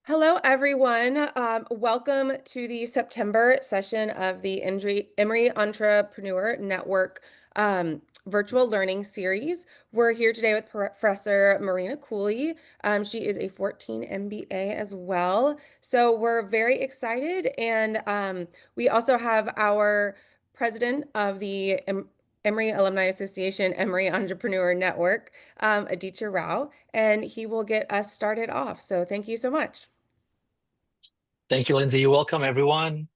Hello, everyone. Welcome to the September session of the Emory Entrepreneur Network virtual learning series. We're here today with Professor Marina Cooley. She is a 14 MBA as well. So we're very excited. And we also have our president of the Emory Alumni Association, Emory Entrepreneur Network, Aditya Rao, and he will get us started off. So thank you so much. Thank you, Lindsay. You're welcome, everyone.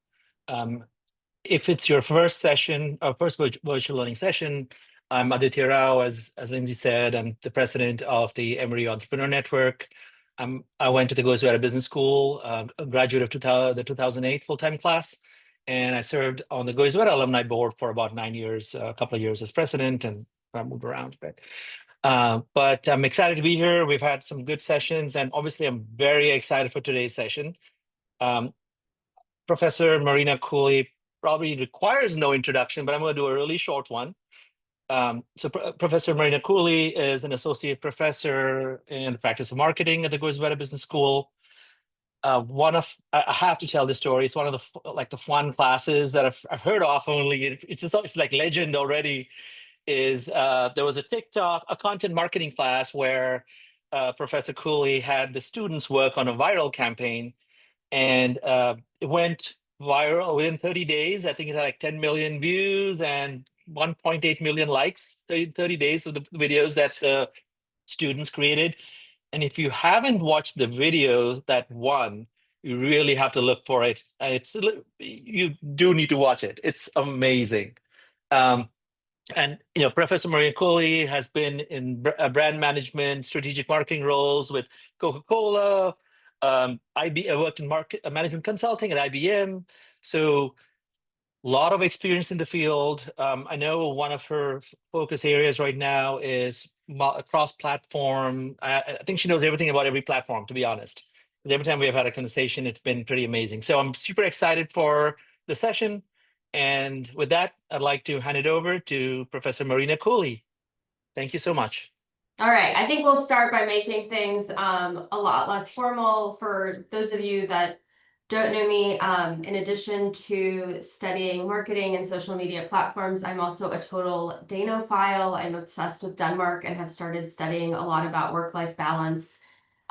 Um, if it's your first session, or first virtual learning session, I'm Aditya Rao. As Lindsay said, I'm the president of the Emory Entrepreneur Network. I went to the Goizueta Business School, a graduate of the 2008 full-time class, and I served on the Goizueta Alumni Board for about 9 years, a couple of years as president, and I moved around a bit. But I'm excited to be here. We've had some good sessions, and obviously I'm very excited for today's session. Um, Professor Marina Cooley probably requires no introduction, but I'm going to do a really short one. Professor Marina Cooley is an associate professor in the practice of marketing at the Goizueta Business School. I have to tell this story. It's one of the fun classes that I've heard of. Only it's like legend already. There was a content marketing class where Professor Cooley had the students work on a viral campaign, and it went viral within 30 days. I think it had like 10 million views and 1.8 million likes, 30 days of the videos that students created. And if you haven't watched the videos that won, you really have to look for it. You do need to watch it. It's amazing. Um, and Professor Maria Cooley has been in brand management, strategic marketing roles with Coca-Cola. I worked in management consulting at IBM. So a lot of experience in the field. I know one of her focus areas right now is cross-platform. I think she knows everything about every platform, to be honest. Every time we have had a conversation, it's been pretty amazing. So I'm super excited for the session. And with that, I'd like to hand it over to Professor Marina Cooley. Thank you so much. All right, I think we'll start by making things a lot less formal for those of you that don't know me. In addition to studying marketing and social media platforms, I'm also a total Danophile. I'm obsessed with Denmark and have started studying a lot about work-life balance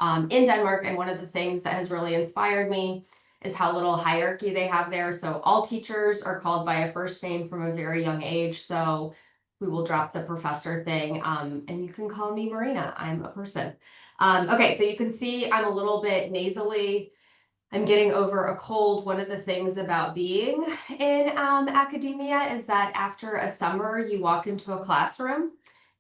in Denmark. And one of the things that has really inspired me is how little hierarchy they have there. So all teachers are called by a first name from a very young age. So we will drop the professor thing, and you can call me Marina. I'm a person. Okay, so you can see I'm a little bit nasally. I'm getting over a cold. One of the things about being in academia is that after a summer, you walk into a classroom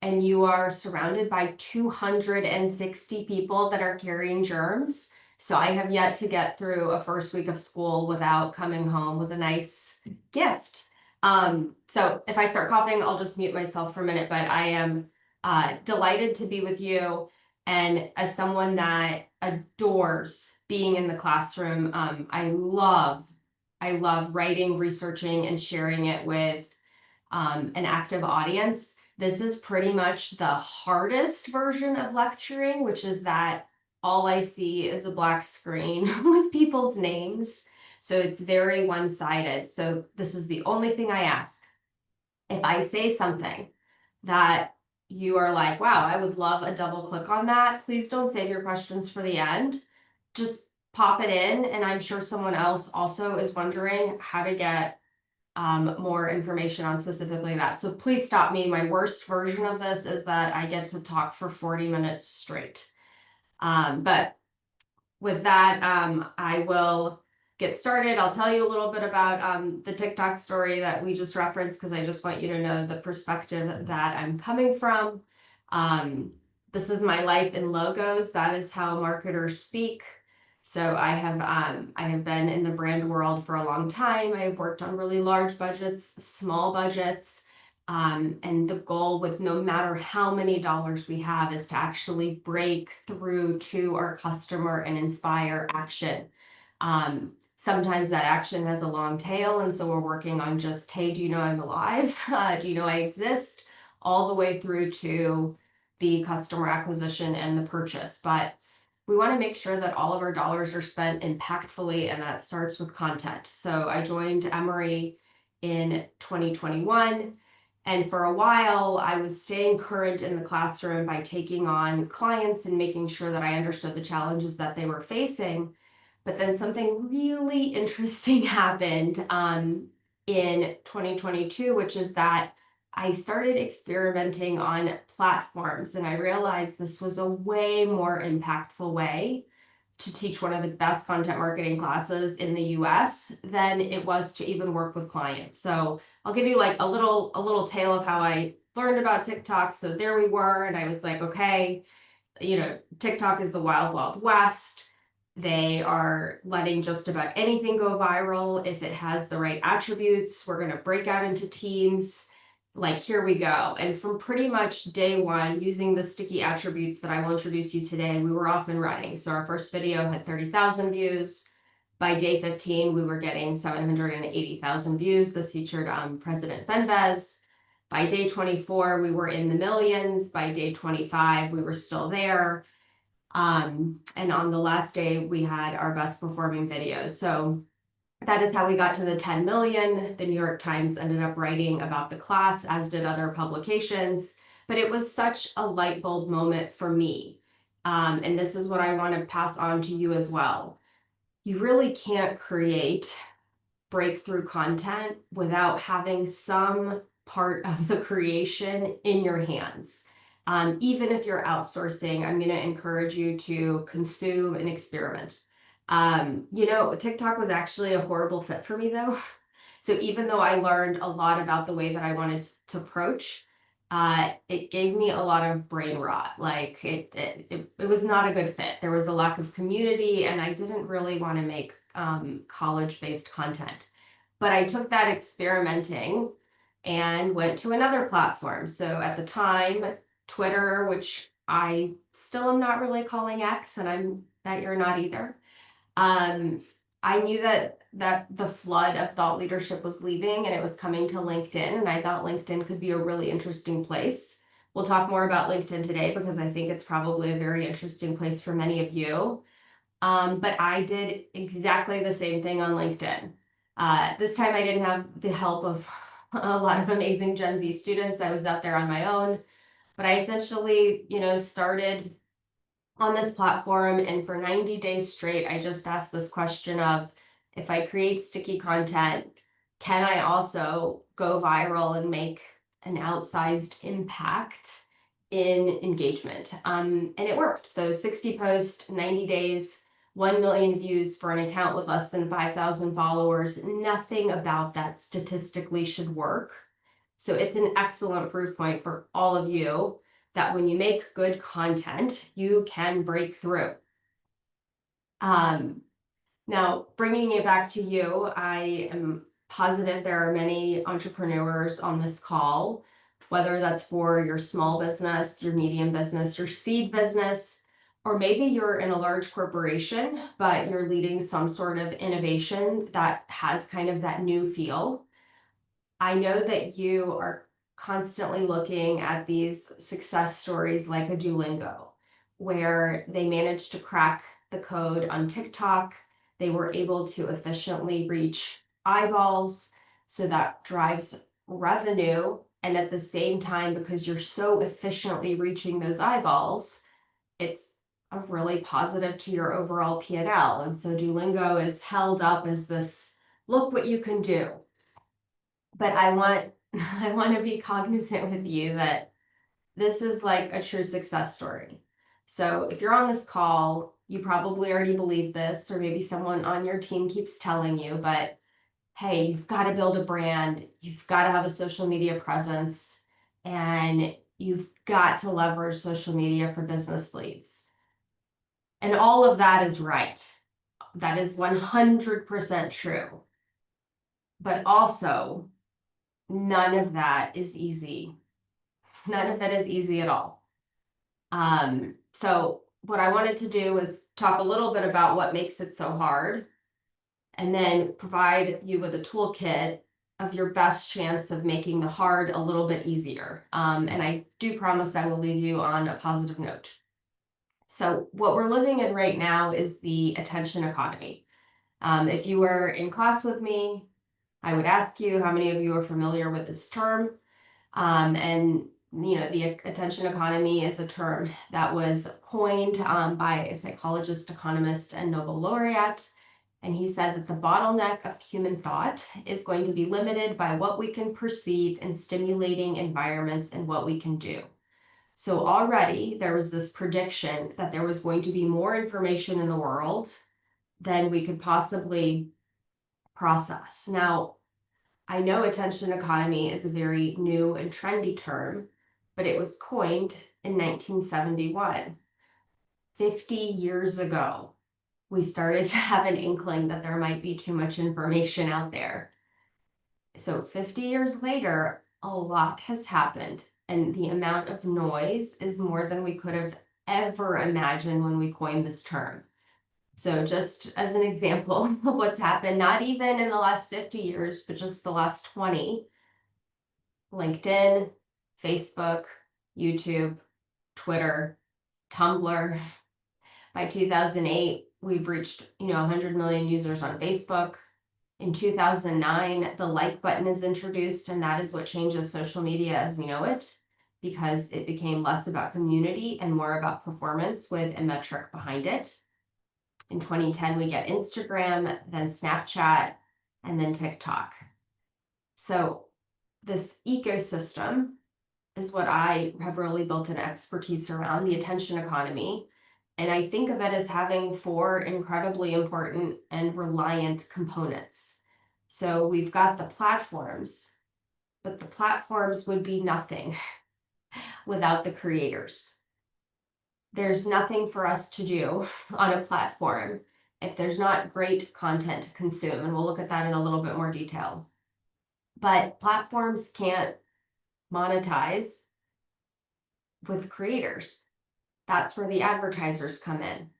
and you are surrounded by 260 people that are carrying germs. So I have yet to get through a first week of school without coming home with a nice gift. So if I start coughing, I'll just mute myself for a minute, but I am delighted to be with you. And as someone that adores being in the classroom, I love writing, researching, and sharing it with an active audience. This is pretty much the hardest version of lecturing, which is that all I see is a black screen with people's names. So it's very one-sided. So this is the only thing I ask. If I say something that you are like, wow, I would love a double click on that, please don't save your questions for the end. Just pop it in. And I'm sure someone else also is wondering how to get more information on specifically that. So please stop me. My worst version of this is that I get to talk for 40 minutes straight. But with that, I will get started. I'll tell you a little bit about the TikTok story that we just referenced, because I just want you to know the perspective that I'm coming from. This is my life in logos. That is how marketers speak. So I have been in the brand world for a long time. I have worked on really large budgets, small budgets. And the goal with no matter how many dollars we have is to actually break through to our customer and inspire action. Sometimes that action has a long tail, and so we're working on just, hey, do you know I'm alive? Do you know I exist? All the way through to the customer acquisition and the purchase. But we want to make sure that all of our dollars are spent impactfully, and that starts with content. So I joined Emory in 2021. And for a while, I was staying current in the classroom by taking on clients and making sure that I understood the challenges that they were facing. But then something really interesting happened in 2022, which is that I started experimenting on platforms, and I realized this was a way more impactful way to teach one of the best content marketing classes in the US than it was to even work with clients. So I'll give you like a little tale of how I learned about TikTok. So there we were, and I was like, okay, TikTok is the wild, wild west. They are letting just about anything go viral if it has the right attributes. We're going to break out into teams. Like, here we go. And from pretty much day one, using the sticky attributes that I will introduce you today, we were off and running. So our first video had 30,000 views. By day 15, we were getting 780,000 views. This featured President Fenves. By day 24, we were in the millions. By day 25, we were still there. And on the last day, we had our best performing videos. So that is how we got to the 10 million. The New York Times ended up writing about the class, as did other publications. But it was such a light bulb moment for me. And this is what I want to pass on to you as well. You really can't create breakthrough content without having some part of the creation in your hands. Even if you're outsourcing, I'm going to encourage you to consume and experiment. TikTok was actually a horrible fit for me though. So even though I learned a lot about the way that I wanted to approach, it gave me a lot of brain rot. Like it was not a good fit. There was a lack of community, and I didn't really want to make college-based content. But I took that experimenting and went to another platform. So at the time, Twitter, which I still am not really calling X, and I'm bet you're not either. I knew that the flood of thought leadership was leaving and it was coming to LinkedIn, and I thought LinkedIn could be a really interesting place. We'll talk more about LinkedIn today because I think it's probably a very interesting place for many of you. But I did exactly the same thing on LinkedIn. This time I didn't have the help of a lot of amazing Gen Z students. I was out there on my own, but I essentially, started on this platform, and for 90 days straight, I just asked this question of, if I create sticky content, can I also go viral and make an outsized impact in engagement? And it worked. So 60 posts, 90 days, 1 million views for an account with less than 5,000 followers. Nothing about that statistically should work. So it's an excellent proof point for all of you that when you make good content, you can break through. Now, bringing it back to you, I am positive there are many entrepreneurs on this call, whether that's for your small business, your medium business, your seed business, or maybe you're in a large corporation, but you're leading some sort of innovation that has kind of that new feel. I know that you are constantly looking at these success stories like a Duolingo, where they managed to crack the code on TikTok. They were able to efficiently reach eyeballs, so that drives revenue. And at the same time, because you're so efficiently reaching those eyeballs, it's a really positive to your overall P&L. And so Duolingo is held up as this, look what you can do. But I want to be cognizant with you that this is like a true success story. So if you're on this call, you probably already believe this, or maybe someone on your team keeps telling you, but hey, you've got to build a brand, you've got to have a social media presence, and you've got to leverage social media for business leads. And all of that is right. That is 100% true. But also, none of that is easy. None of it is easy at all. So what I wanted to do is talk a little bit about what makes it so hard, and then provide you with a toolkit of your best chance of making the hard a little bit easier. And I do promise I will leave you on a positive note. So what we're living in right now is the attention economy. If you were in class with me, I would ask you how many of you are familiar with this term. And the attention economy is a term that was coined by a psychologist, economist, and Nobel laureate. And he said that the bottleneck of human thought is going to be limited by what we can perceive in stimulating environments and what we can do. So already there was this prediction that there was going to be more information in the world than we could possibly process. Now, I know attention economy is a very new and trendy term, but it was coined in 1971. 50 years ago, we started to have an inkling that there might be too much information out there. So 50 years later, a lot has happened, and the amount of noise is more than we could have ever imagined when we coined this term. So just as an example of what's happened, not even in the last 50 years, but just the last 20, LinkedIn, Facebook, YouTube, Twitter, Tumblr. By 2008, we've reached 100 million users on Facebook. In 2009, the like button is introduced, and that is what changes social media as we know it, because it became less about community and more about performance with a metric behind it. In 2010, we get Instagram, then Snapchat, and then TikTok. So this ecosystem is what I have really built an expertise around, the attention economy. And I think of it as having 4 incredibly important and reliant components. So we've got the platforms, but the platforms would be nothing without the creators. There's nothing for us to do on a platform if there's not great content to consume, and we'll look at that in a little bit more detail. But platforms can't monetize with creators. That's where the advertisers come in.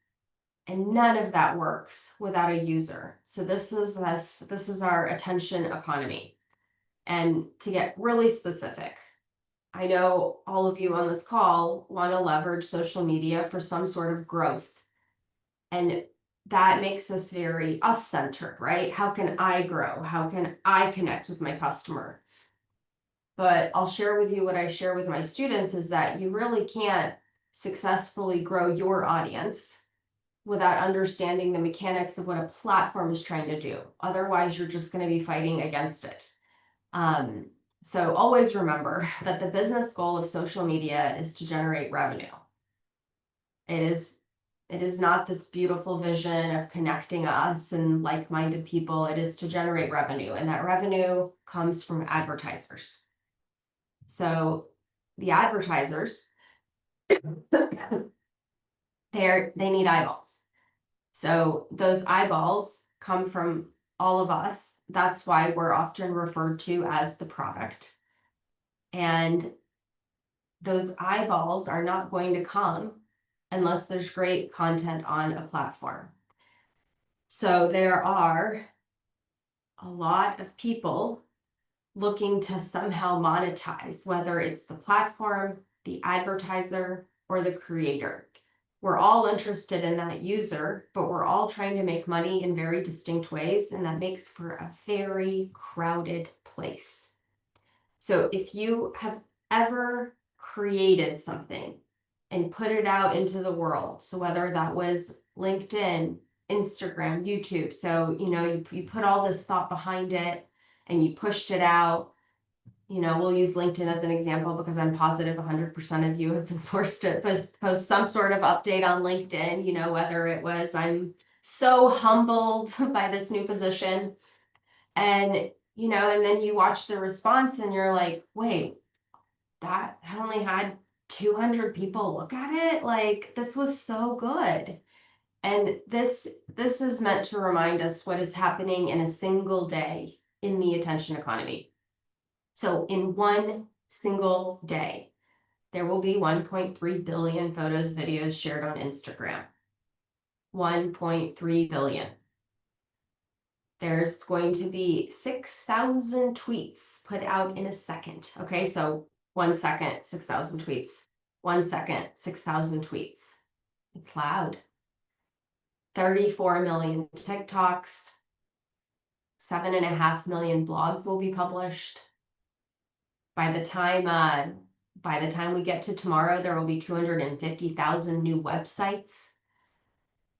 And none of that works without a user. So this is our attention economy. And to get really specific, I know all of you on this call want to leverage social media for some sort of growth. And that makes us very us-centered, right? How can I grow? How can I connect with my customer? But I'll share with you what I share with my students is that you really can't successfully grow your audience without understanding the mechanics of what a platform is trying to do. Otherwise, you're just going to be fighting against it. So always remember that the business goal of social media is to generate revenue. It is not this beautiful vision of connecting us and like-minded people. It is to generate revenue, and that revenue comes from advertisers. So the advertisers, they need eyeballs. So those eyeballs come from all of us. That's why we're often referred to as the product. And those eyeballs are not going to come unless there's great content on a platform. So there are a lot of people looking to somehow monetize, whether it's the platform, the advertiser, or the creator. We're all interested in that user, but we're all trying to make money in very distinct ways, and that makes for a very crowded place. So if you have ever created something and put it out into the world, so whether that was LinkedIn, Instagram, YouTube, so you put all this thought behind it and you pushed it out. We'll use LinkedIn as an example because I'm positive 100% of you have been forced to post some sort of update on LinkedIn, whether it was, I'm so humbled by this new position. And, and then you watch the response and you're like, wait, that only had 200 people look at it? Like, this was so good. And this is meant to remind us what is happening in a single day in the attention economy. So in one single day, there will be 1.3 billion photos, videos shared on Instagram. 1.3 billion. There's going to be 6,000 tweets put out in a second. Okay, so 1 second, 6,000 tweets. 1 second, 6,000 tweets. It's loud. 34 million TikToks, 7.5 million blogs will be published. By the time we get to tomorrow, there will be 250,000 new websites.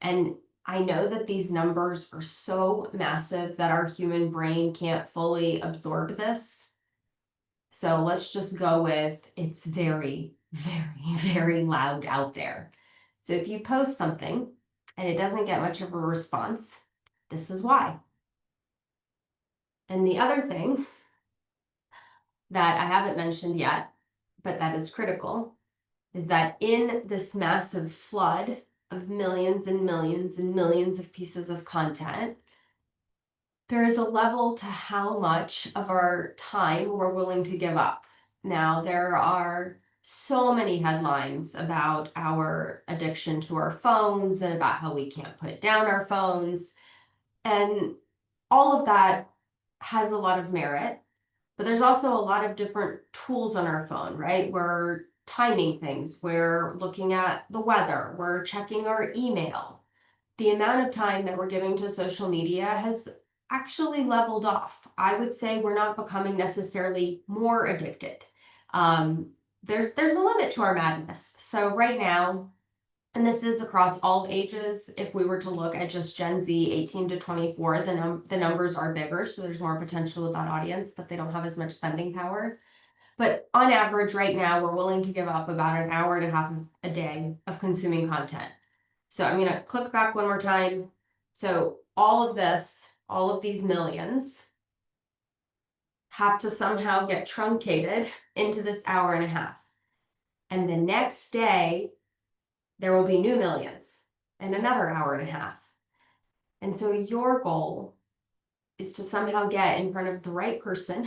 And I know that these numbers are so massive that our human brain can't fully absorb this. So let's just go with it's very, very, very loud out there. So if you post something and it doesn't get much of a response, this is why. And the other thing that I haven't mentioned yet, but that is critical, is that in this massive flood of millions and millions and millions of pieces of content, there is a level to how much of our time we're willing to give up. Now, there are so many headlines about our addiction to our phones and about how we can't put down our phones. And all of that has a lot of merit, but there's also a lot of different tools on our phone, right? We're timing things, we're looking at the weather, we're checking our email. The amount of time that we're giving to social media has actually leveled off. I would say we're not becoming necessarily more addicted. There's a limit to our madness. So right now, and this is across all ages, if we were to look at just Gen Z 18 to 24, the numbers are bigger, so there's more potential with that audience, but they don't have as much spending power. But on average, right now, we're willing to give up about an hour and a half a day of consuming content. So I'm gonna click back one more time. So all of this, all of these millions have to somehow get truncated into this hour and a half. And the next day, there will be new millions and another hour and a half. And so your goal is to somehow get in front of the right person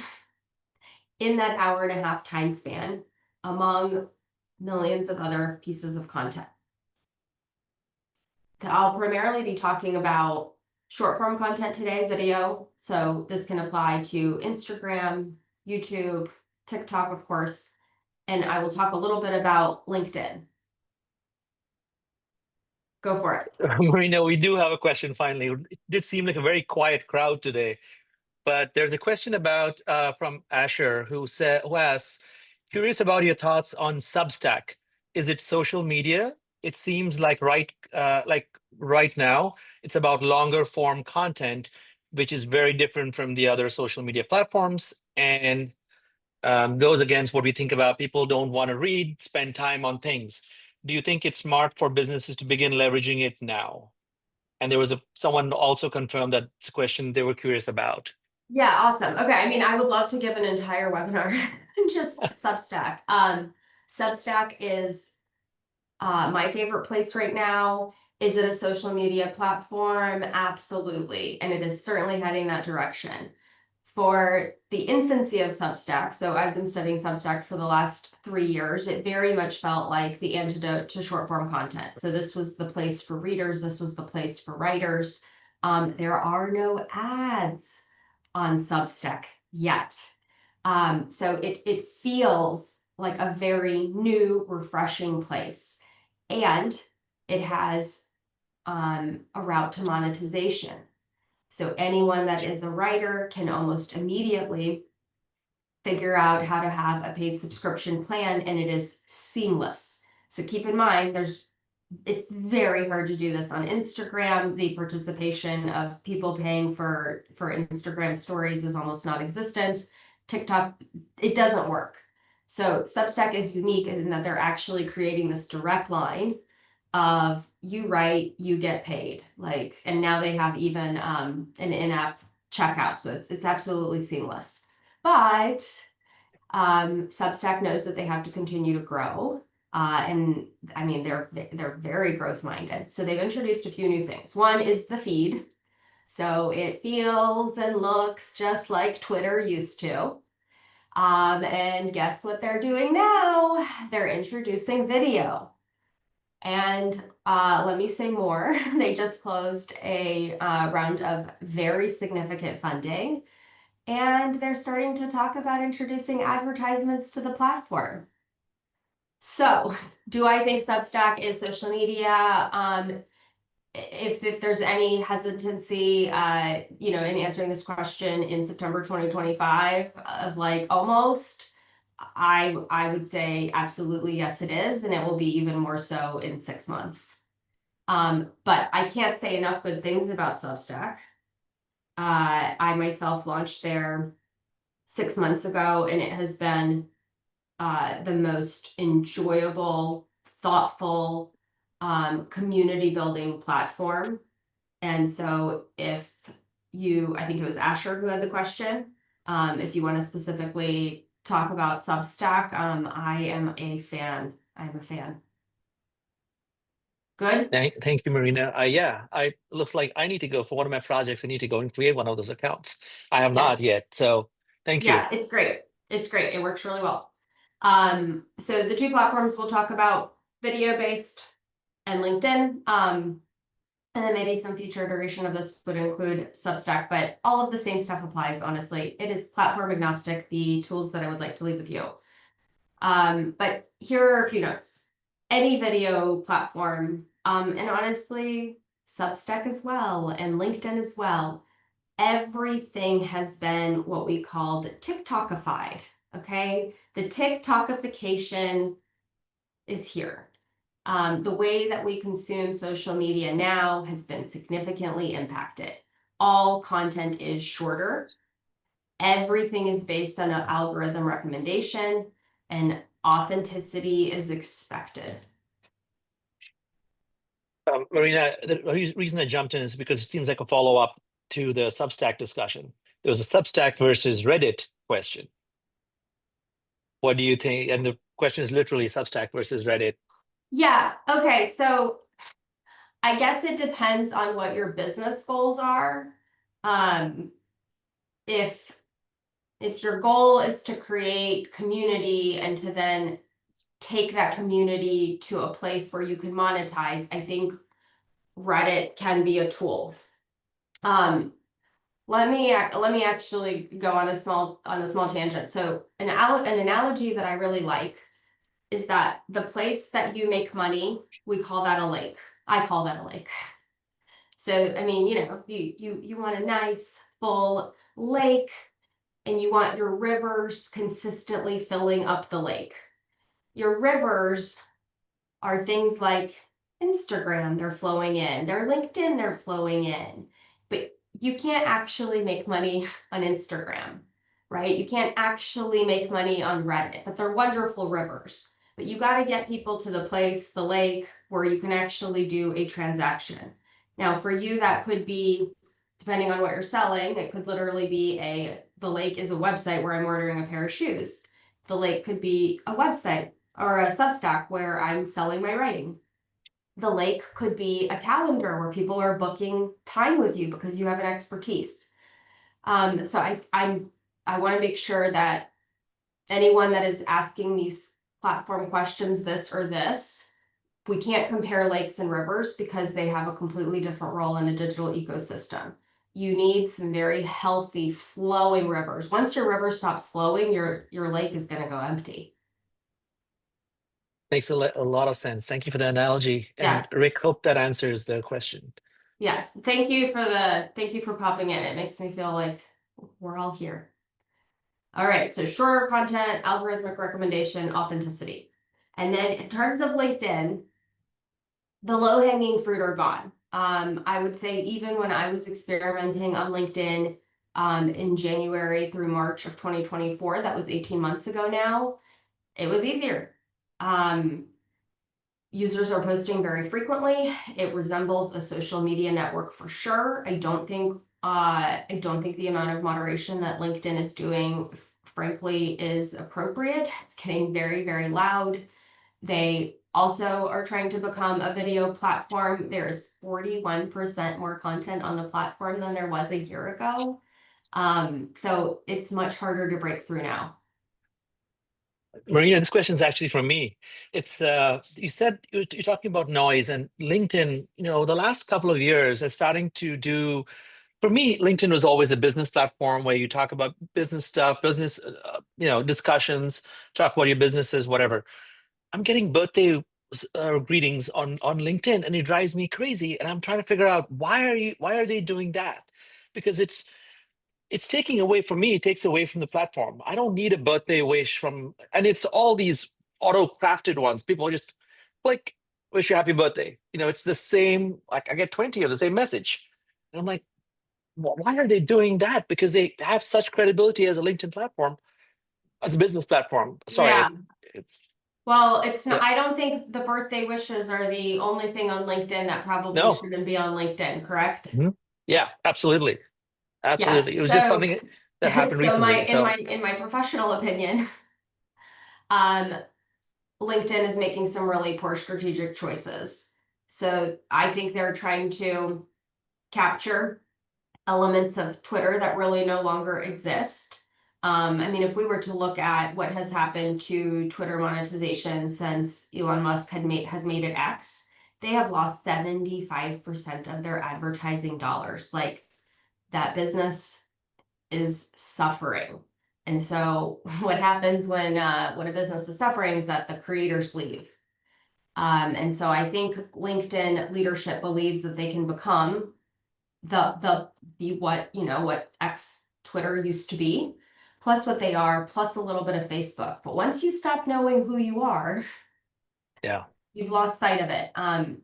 in that hour and a half time span among millions of other pieces of content. So I'll primarily be talking about short form content today, video. So this can apply to Instagram, YouTube, TikTok, of course, and I will talk a little bit about LinkedIn. Go for it. Marina, we do have a question finally. It did seem like a very quiet crowd today, but there's a question about from Asher who asks, curious about your thoughts on Substack. Is it social media? It seems like right now, it's about longer form content, which is very different from the other social media platforms and goes against what we think about. People don't want to read, spend time on things. Do you think it's smart for businesses to begin leveraging it now? And there was someone also confirmed that it's a question they were curious about. Yeah, awesome. Okay, I mean, I would love to give an entire webinar just Substack. Substack is my favorite place right now. Is it a social media platform? Absolutely. And it is certainly heading that direction. For the infancy of Substack, so I've been studying Substack for the last 3 years, it very much felt like the antidote to short form content. So this was the place for readers, this was the place for writers. There are no ads on Substack yet. So it feels like a very new, refreshing place. And it has a route to monetization. So anyone that is a writer can almost immediately figure out how to have a paid subscription plan, and it is seamless. So keep in mind, it's very hard to do this on Instagram. The participation of people paying for Instagram stories is almost non-existent. TikTok, it doesn't work. So Substack is unique in that they're actually creating this direct line of you write, you get paid. And now they have even an in-app checkout. So it's absolutely seamless. But Substack knows that they have to continue to grow. And I mean, they're very growth minded. So they've introduced a few new things. One is the feed. So it feels and looks just like Twitter used to. And guess what they're doing now? They're introducing video. And let me say more. They just closed a round of very significant funding. And they're starting to talk about introducing advertisements to the platform. So, do I think Substack is social media? If there's any hesitancy, in answering this question in September 2025 of like almost, I would say absolutely yes, it is, and it will be even more so in 6 months. But I can't say enough good things about Substack. I myself launched there 6 months ago, and it has been the most enjoyable, thoughtful, community building platform. And so I think it was Asher who had the question. If you want to specifically talk about Substack, I am a fan. I'm a fan. Good? Thank you, Marina. Yeah, I looks like I need to go for one of my projects. I need to go and create one of those accounts. I have Yeah. not yet, so thank you. Yeah, it's great. It's great. It works really well. So the two platforms we'll talk about, video based and LinkedIn. And then maybe some future iteration of this would include Substack, but all of the same stuff applies, honestly. It is platform agnostic, the tools that I would like to leave with you. But here are a few notes. Any video platform, and honestly, Substack as well, and LinkedIn as well. Everything has been what we called TikTokified, okay? The TikTokification is here. The way that we consume social media now has been significantly impacted. All content is shorter. Everything is based on an algorithm recommendation, and authenticity is expected. Marina, the reason I jumped in is because it seems like a follow-up to the Substack discussion. There was a Substack versus Reddit question. What do you think? And the question is literally Substack versus Reddit. Yeah, okay, so I guess it depends on what your business goals are. If your goal is to create community and to then take that community to a place where you can monetize, I think Reddit can be a tool. Let me actually go on a small tangent. So an analogy that I really like is that the place that you make money, we call that a lake. I call that a lake. So I mean, you want a nice full lake, and you want your rivers consistently filling up the lake. Your rivers are things like Instagram, they're flowing in, their LinkedIn, they're flowing in. But you can't actually make money on Instagram, right? You can't actually make money on Reddit, but they're wonderful rivers. But you got to get people to the place, the lake, where you can actually do a transaction. Now, for you, that could be, depending on what you're selling, it could literally be the lake is a website where I'm ordering a pair of shoes. The lake could be a website or a Substack where I'm selling my writing. The lake could be a calendar where people are booking time with you because you have an expertise. So I want to make sure that anyone that is asking these platform questions, this or this, we can't compare lakes and rivers because they have a completely different role in a digital ecosystem. You need some very healthy flowing rivers. Once your river stops flowing, your lake is going to go empty. Makes a lot of sense. Thank you for the analogy. And Yes. Rick, hope that answers the question. Yes. Thank you for popping in. It makes me feel like we're all here. All right. So shorter content, algorithmic recommendation, authenticity. And then in terms of LinkedIn, the low-hanging fruit are gone. I would say even when I was experimenting on LinkedIn in January through March of 2024, that was 18 months ago now, it was easier. Users are posting very frequently. It resembles a social media network for sure. I don't think the amount of moderation that LinkedIn is doing, frankly, is appropriate. It's getting very, very loud. They also are trying to become a video platform. There's 41% more content on the platform than there was a year ago. So it's much harder to break through now. Marina, this question is actually from me. It's you said you're talking about noise, and LinkedIn, the last couple of years is starting to do. For me, LinkedIn was always a business platform where you talk about business stuff, business, discussions, talk about your businesses, whatever. I'm getting birthday greetings on LinkedIn, and it drives me crazy. And I'm trying to figure out why are they doing that? Because it's taking away from me. It takes away from the platform. I don't need a birthday wish from, and it's all these auto crafted ones. People just click, wish you happy birthday. It's the same. Like I get 20 of the same message, and I'm like, why are they doing that? Because they have such credibility as a LinkedIn platform, as a business platform. Yeah. Sorry. Well, it's not, Yeah. I don't think the birthday wishes are the only thing on LinkedIn that probably No. shouldn't be on LinkedIn, correct? Mhm. Yeah, absolutely. Absolutely. It Yes. was just So, something that happened so recently. So in my professional opinion, um, LinkedIn is making some really poor strategic choices. So I think they're trying to capture elements of Twitter that really no longer exist. I mean, if we were to look at what has happened to Twitter monetization since Elon Musk has made it X, they have lost 75% of their advertising dollars. Like that business is suffering. And so what happens when a business is suffering is that the creators leave. And so I think LinkedIn leadership believes that they can become the what X Twitter used to be, plus what they are, plus a little bit of Facebook. But once you stop knowing who you are, yeah. you've lost sight of it.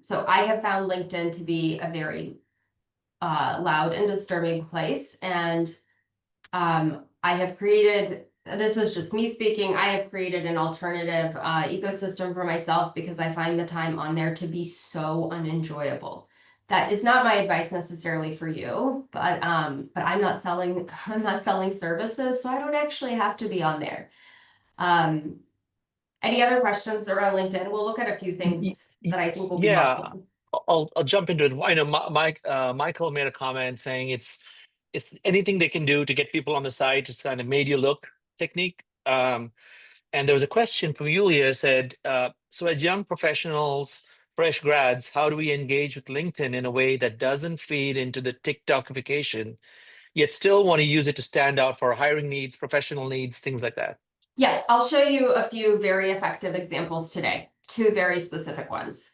So I have found LinkedIn to be a very loud and disturbing place, and I have created, this is just me speaking, I have created an alternative ecosystem for myself because I find the time on there to be so unenjoyable. That is not my advice necessarily for you, but I'm not selling I'm not selling services, so I don't actually have to be on there. Um, any other questions around LinkedIn? We'll look at a few Y- things y- that I think will be Yeah, helpful. I'll jump into it. I know Michael made a comment saying it's anything they can do to get people on the site, just kind of made you look technique. And there was a question from Yulia said, so as young professionals, fresh grads, how do we engage with LinkedIn in a way that doesn't feed into the TikTokification, yet still want to use it to stand out for hiring needs, professional needs, things like that? Yes, I'll show you a few very effective examples today, two very specific ones.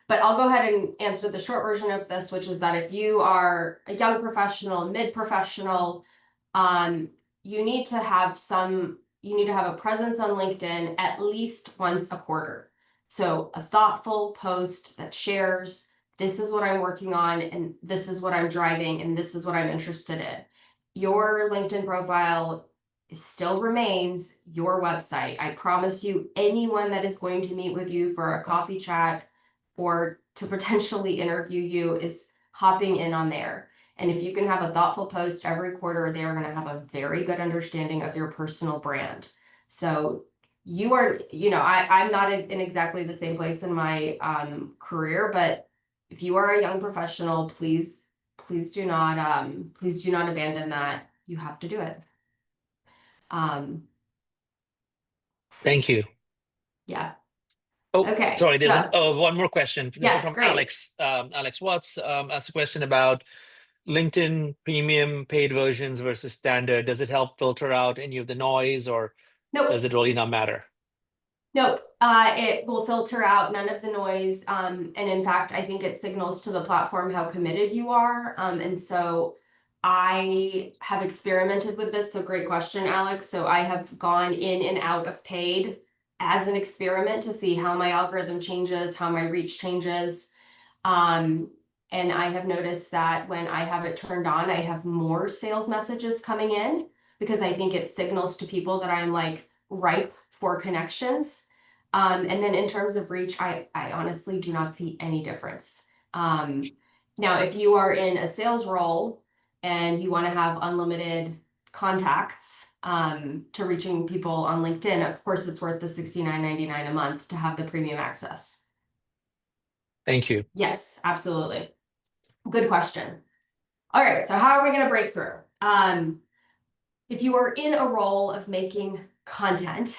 But I'll go ahead and answer the short version of this, which is that if you are a young professional, mid-professional, you need to have a presence on LinkedIn at least once a quarter. So a thoughtful post that shares, this is what I'm working on, and this is what I'm driving, and this is what I'm interested in. Your LinkedIn profile still remains your website. I promise you, anyone that is going to meet with you for a coffee chat or to potentially interview you is hopping in on there. And if you can have a thoughtful post every quarter, they are going to have a very good understanding of your personal brand. So you are, I'm not in exactly the same place in my career, but if you are a young professional, please do not abandon that. You have to do it. Um, Thank you. yeah. Oh, Okay. sorry. There's So one more question. This is yes, from great. Alex. Alex Watts asked a question about LinkedIn premium paid versions versus standard. Does it help filter out any of the noise, or does Nope. it really not matter? Nope. It will filter out none of the noise. And in fact, I think it signals to the platform how committed you are. And so I have experimented with this. So great question, Alex. So I have gone in and out of paid as an experiment to see how my algorithm changes, how my reach changes. Um, and I have noticed that when I have it turned on, I have more sales messages coming in because I think it signals to people that I'm like ripe for connections. And then in terms of reach, I honestly do not see any difference. Now, if you are in a sales role and you want to have unlimited contacts to reaching people on LinkedIn, of course, it's worth the $69.99 a month to have the premium access. Thank you. Yes, absolutely. Good question. All right, so how are we going to break through? If you are in a role of making content,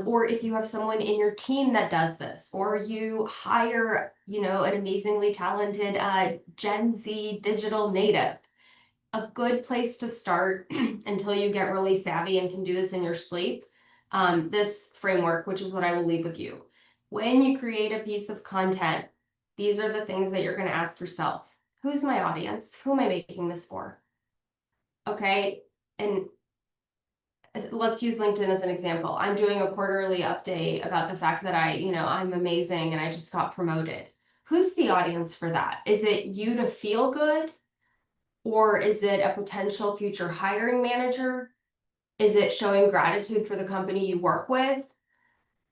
or if you have someone in your team that does this, or you hire, an amazingly talented Gen Z digital native, a good place to start until you get really savvy and can do this in your sleep this framework, which is what I will leave with you. When you create a piece of content, these are the things that you're going to ask yourself. Who's my audience? Who am I making this for? Okay, and let's use LinkedIn as an example. I'm doing a quarterly update about the fact that I'm amazing and I just got promoted. Who's the audience for that? Is it you to feel good? Or is it a potential future hiring manager? Is it showing gratitude for the company you work with?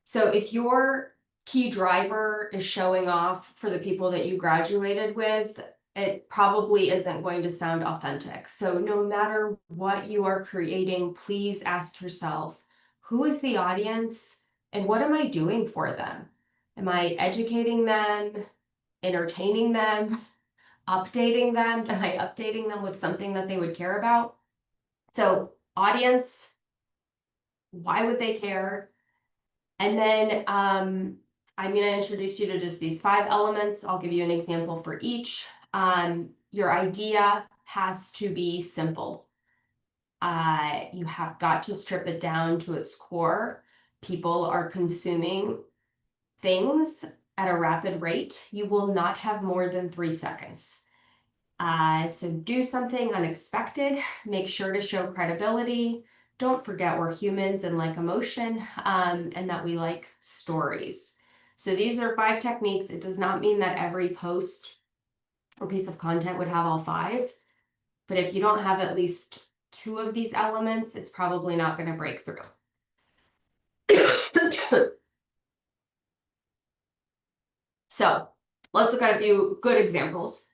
So if your key driver is showing off for the people that you graduated with, it probably isn't going to sound authentic. So no matter what you are creating, please ask yourself, who is the audience and what am I doing for them? Am I educating them, entertaining them, updating them? Am I updating them with something that they would care about? So audience, why would they care? And then I'm going to introduce you to just these 5 elements. I'll give you an example for each. Your idea has to be simple. You have got to strip it down to its core. People are consuming things at a rapid rate. You will not have more than 3 seconds. So do something unexpected. Make sure to show credibility. Don't forget we're humans and like emotion, and that we like stories. So these are 5 techniques. It does not mean that every post or piece of content would have all 5. But if you don't have at least 2 of these elements, it's probably not going to break through. So let's look at a few good examples.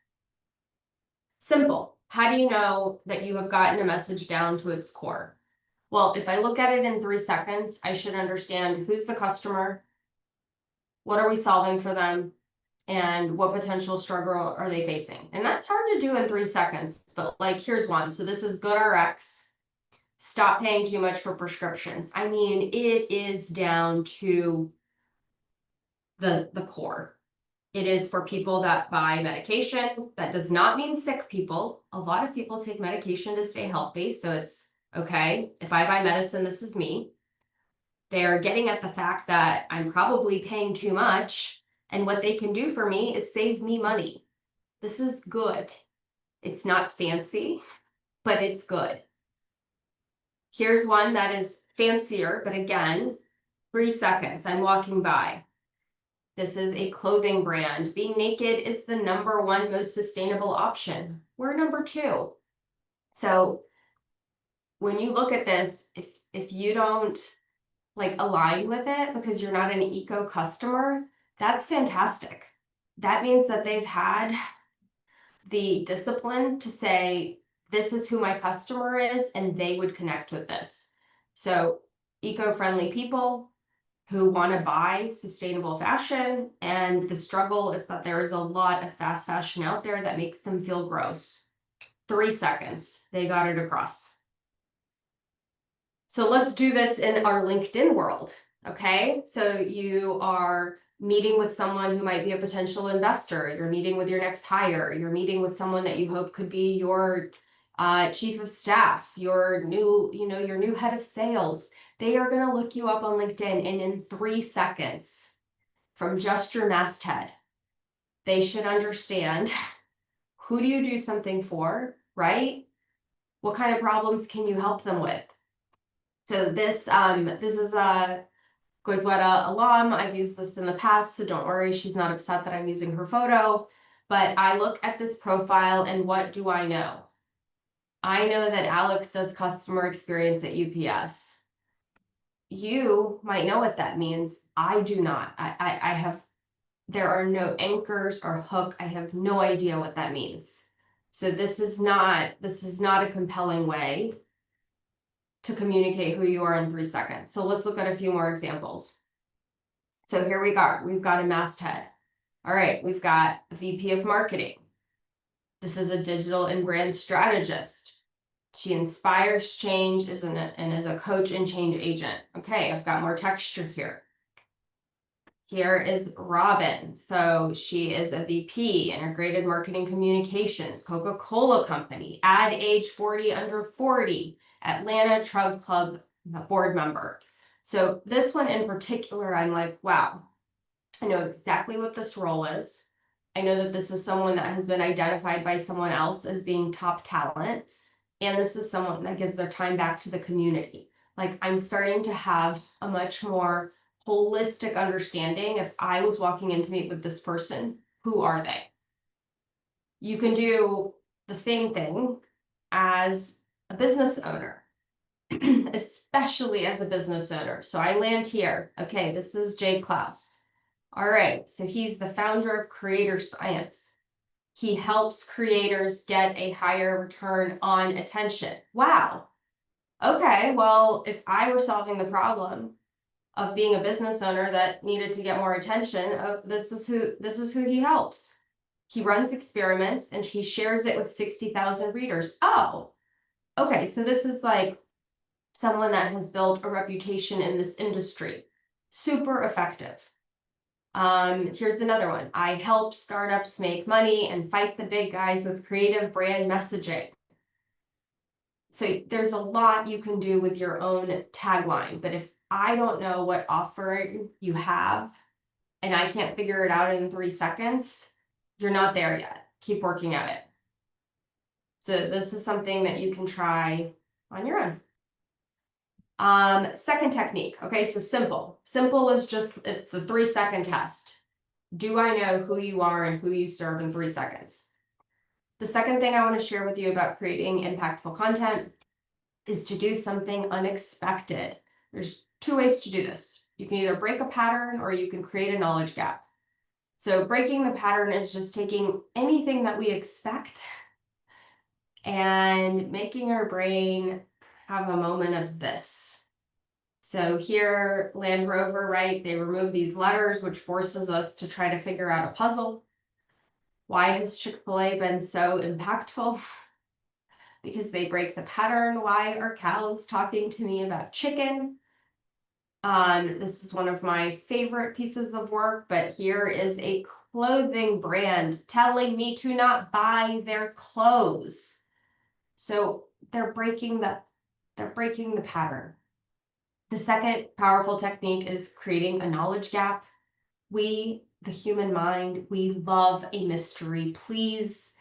Simple. How do you know that you have gotten a message down to its core? Well, if I look at it in 3 seconds, I should understand who's the customer, what are we solving for them, and what potential struggle are they facing. And that's hard to do in 3 seconds, but like here's one. So this is GoodRx. Stop paying too much for prescriptions. I mean, it is down to the core. It is for people that buy medication. That does not mean sick people. A lot of people take medication to stay healthy. So it's okay. If I buy medicine, this is me. They're getting at the fact that I'm probably paying too much. And what they can do for me is save me money. This is good. It's not fancy, but it's good. Here's one that is fancier, but again, 3 seconds. I'm walking by. This is a clothing brand. Being naked is the #1 most sustainable option. We're #2. So when you look at this, if you don't like align with it because you're not an eco customer, that's fantastic. That means that they've had the discipline to say, this is who my customer is, and they would connect with this. So eco-friendly people who want to buy sustainable fashion, and the struggle is that there is a lot of fast fashion out there that makes them feel gross. 3 seconds, they got it across. So let's do this in our LinkedIn world, okay? So you are meeting with someone who might be a potential investor, you're meeting with your next hire, you're meeting with someone that you hope could be your chief of staff, your new head of sales. They are going to look you up on LinkedIn, and in 3 seconds, from just your masthead, they should understand who do you do something for, right? What kind of problems can you help them with? So this is a Goizueta alum. I've used this in the past, so don't worry, she's not upset that I'm using her photo. But I look at this profile, and what do I know? I know that Alex does customer experience at UPS. You might know what that means. I do not. There are no anchors or hook. I have no idea what that means. So this is not a compelling way to communicate who you are in 3 seconds. So let's look at a few more examples. So here we've got a masthead. All right, we've got a VP of marketing. This is a digital and brand strategist. She inspires change and is a coach and change agent. Okay, I've got more texture here. Here is Robin. So she is a VP, Integrated Marketing Communications, Coca-Cola Company, ad age 40 under 40, Atlanta Trug Club board member. So this one in particular, I'm like, wow, I know exactly what this role is. I know that this is someone that has been identified by someone else as being top talent. And this is someone that gives their time back to the community. Like, I'm starting to have a much more holistic understanding. If I was walking in to meet with this person, who are they? You can do the same thing as a business owner, especially as a business owner. So I land here. Okay, this is Jay Klaus. All right, so he's the founder of Creator Science. He helps creators get a higher return on attention. Wow. Okay, well, if I were solving the problem of being a business owner that needed to get more attention, this is who he helps. He runs experiments and he shares it with 60,000 readers. Oh, okay, so this is like someone that has built a reputation in this industry. Super effective. Here's another one. I help startups make money and fight the big guys with creative brand messaging. So there's a lot you can do with your own tagline, but if I don't know what offering you have and I can't figure it out in 3 seconds, you're not there yet. Keep working at it. So this is something that you can try on your own. Second technique. Okay, so simple. Simple is just, it's the 3-second test. Do I know who you are and who you serve in 3 seconds? The second thing I want to share with you about creating impactful content is to do something unexpected. There's 2 ways to do this. You can either break a pattern or you can create a knowledge gap. So breaking the pattern is just taking anything that we expect and making our brain have a moment of this. So here, Land Rover, right, they remove these letters, which forces us to try to figure out a puzzle. Why has Chick-fil-A been so impactful? Because they break the pattern. Why are cows talking to me about chicken? This is one of my favorite pieces of work, but here is a clothing brand telling me to not buy their clothes. So they're breaking the pattern. The second powerful technique is creating a knowledge gap. We, the human mind, we love a mystery. Please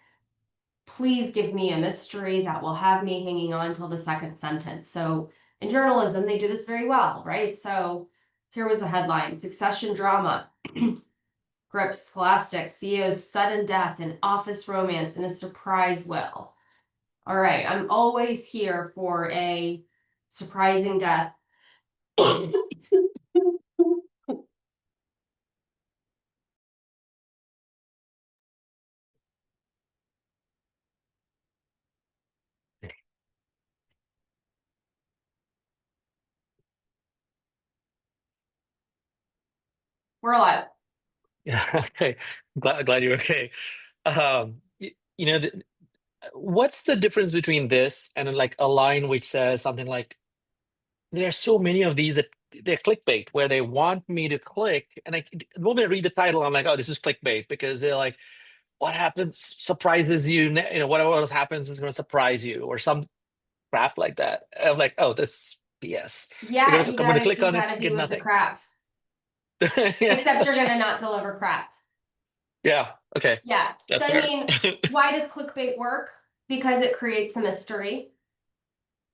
give me a mystery that will have me hanging on till the second sentence. So in journalism, they do this very well, right? So here was a headline: Succession drama grips Scholastic, CEO's sudden death, an office romance, and a surprise will. All right, I'm always here for a surprising death. We're alive. Yeah. Okay. Glad you're okay. You know, what's the difference between this and like a line which says something like, "There are so many of these that they're clickbait, where they want me to click," and the moment I read the title, I'm like, "Oh, this is clickbait," because they're like, "What happens surprises you, you know, whatever else happens is going to surprise you," or some crap like that. And I'm like, "Oh, this BS." Yeah, I'm gonna click you on it, gotta be get with the nothing. crap. Yeah, Except you're that's gonna right. not deliver crap. Yeah. Okay. Yeah. So That's I fair. mean, why does clickbait work? Because it creates a mystery.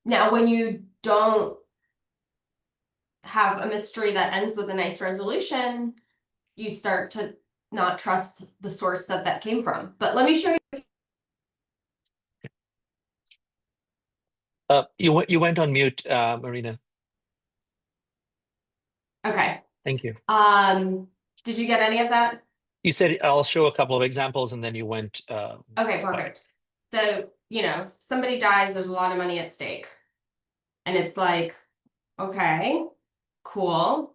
Now, when you don't have a mystery that ends with a nice resolution, you start to not trust the source that came from. But let me show you. You went on mute, Marina. Okay. Thank you. Did you get any of that? You said I'll show a couple of examples, and then you went Okay, quiet. perfect. So, somebody dies, there's a lot of money at stake. And it's like, okay, cool.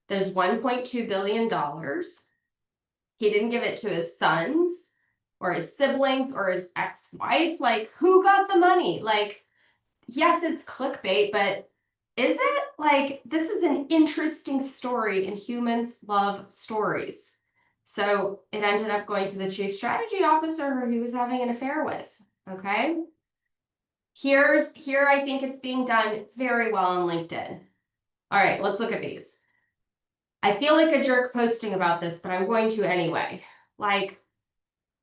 There's $1.2 billion. He didn't give it to his sons or his siblings or his ex-wife. Like, who got the money? Like, yes, it's clickbait, but is it? Like, this is an interesting story, and humans love stories. So it ended up going to the chief strategy officer who he was having an affair with. Okay. Here, I think it's being done very well on LinkedIn. All right, let's look at these. I feel like a jerk posting about this, but I'm going to anyway. Like,